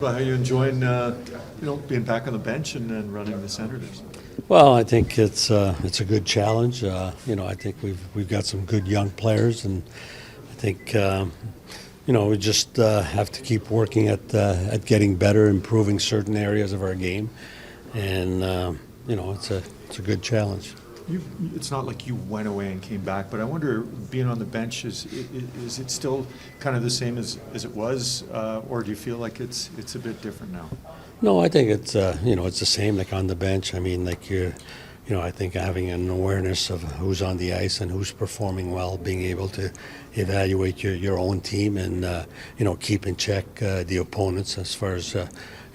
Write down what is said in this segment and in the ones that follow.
Well, how are you enjoying, being back on the bench and then running the Senators? Well, I think it's a good challenge. I think we've got some good young players, and I think we just have to keep working at getting better, improving certain areas of our game, and it's a good challenge. It's not like you went away and came back, but I wonder, being on the bench, is it still kind of the same as it was, or do you feel like it's a bit different now? No, I think it's it's the same like on the bench. I mean, like I think having an awareness of who's on the ice and who's performing well, being able to evaluate your own team and keep in check the opponents as far as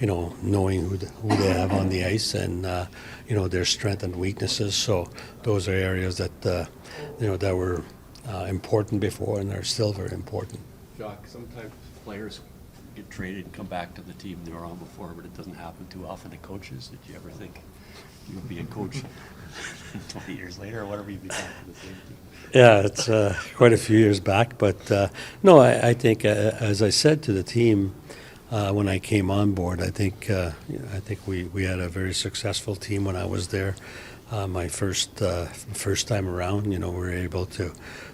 knowing who they have on the ice and their strengths and weaknesses. So those are areas that that were important before and are still very important. Jacques, sometimes players get traded and come back to the team they were on before, but it doesn't happen too often to coaches. Did you ever think you would be a coach 20 years later or whatever, you'd be back to the same team? Yeah, it's quite a few years back, but no, I think as I said to the team when I came on board, I think we had a very successful team when I was there. My first time around, we were able to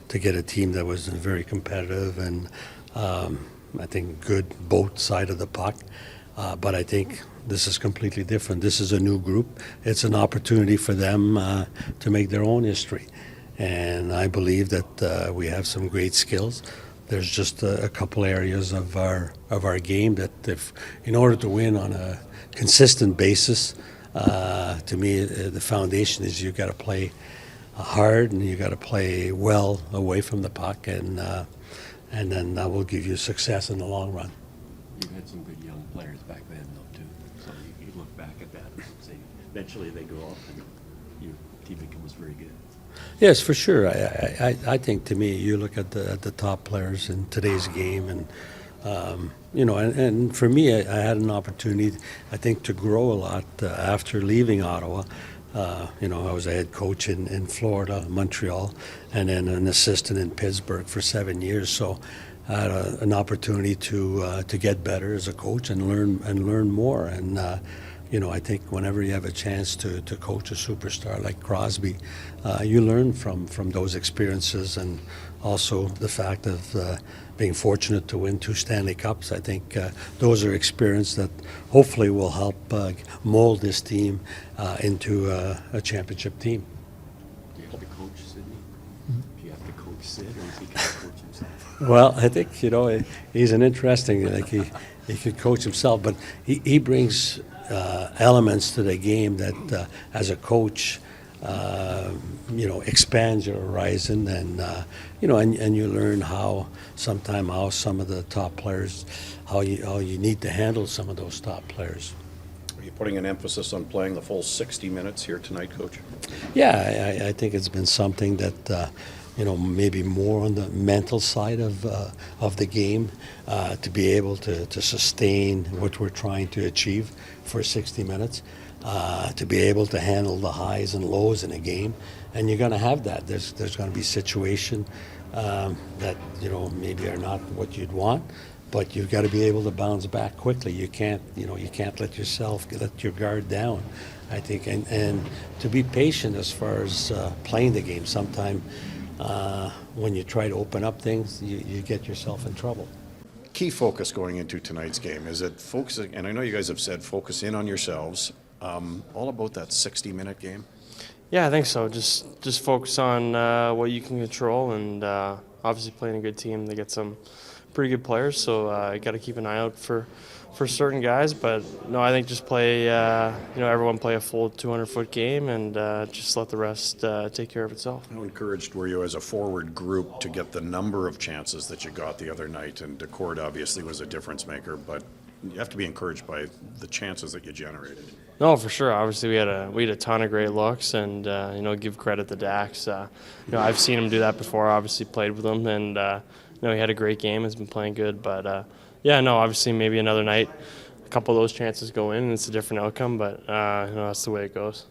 get a team that was very competitive and I think good both sides of the puck. But I think this is completely different. This is a new group. It's an opportunity for them to make their own history. And I believe that we have some great skills. There's just a couple areas of our game that, in order to win on a consistent basis, to me, the foundation is you got to play hard and you got to play well away from the puck, and then that will give you success in the long run. You had some good young players back then, though, too. So you look back at that and say, eventually they grow up and your team becomes very good. Yes, for sure. I think, to me, you look at the top players in today's game, and and for me, I had an opportunity, I think, to grow a lot after leaving Ottawa. I was a head coach in Florida, Montreal, and then an assistant in Pittsburgh for 7 years. So I had an opportunity to get better as a coach and learn more. And I think whenever you have a chance to coach a superstar like Crosby, you learn from those experiences, and also the fact of being fortunate to win 2 Stanley Cups. I think those are experiences that hopefully will help mold this team into a championship team. Do you have to coach Sidney? Do you have to coach Sid, or is he going to coach himself? Well, I think he's an interesting. He could coach himself, but he brings elements to the game that, as a coach, expands your horizon, and and you learn how some of the top players, how you need to handle some of those top players. Are you putting an emphasis on playing the full 60 minutes here tonight, Coach? Yeah, I think it's been something that maybe more on the mental side of the game, to be able to sustain what we're trying to achieve for 60 minutes, to be able to handle the highs and lows in a game. And you're going to have that. There's going to be situations that maybe are not what you'd want, but you've got to be able to bounce back quickly. You can't let your guard down, I think, and to be patient as far as playing the game. Sometimes when you try to open up things, you get yourself in trouble. Key focus going into tonight's game, is it focusing, and I know you guys have said focus in on yourselves, all about that 60-minute game? Yeah, I think so. Just focus on what you can control, and obviously playing a good team. They get some pretty good players, so you got to keep an eye out for certain guys. But no, I think just play, everyone play a full 200-foot game, and just let the rest take care of itself. How encouraged were you as a forward group to get the number of chances that you got the other night? And Decord obviously was a difference maker, but you have to be encouraged by the chances that you generated. No, for sure. Obviously, we had a ton of great looks, and give credit to Dax. I've seen him do that before. Obviously, played with him, and he had a great game. Has been playing good, but obviously, maybe another night, a couple of those chances go in, and it's a different outcome. But that's the way it goes.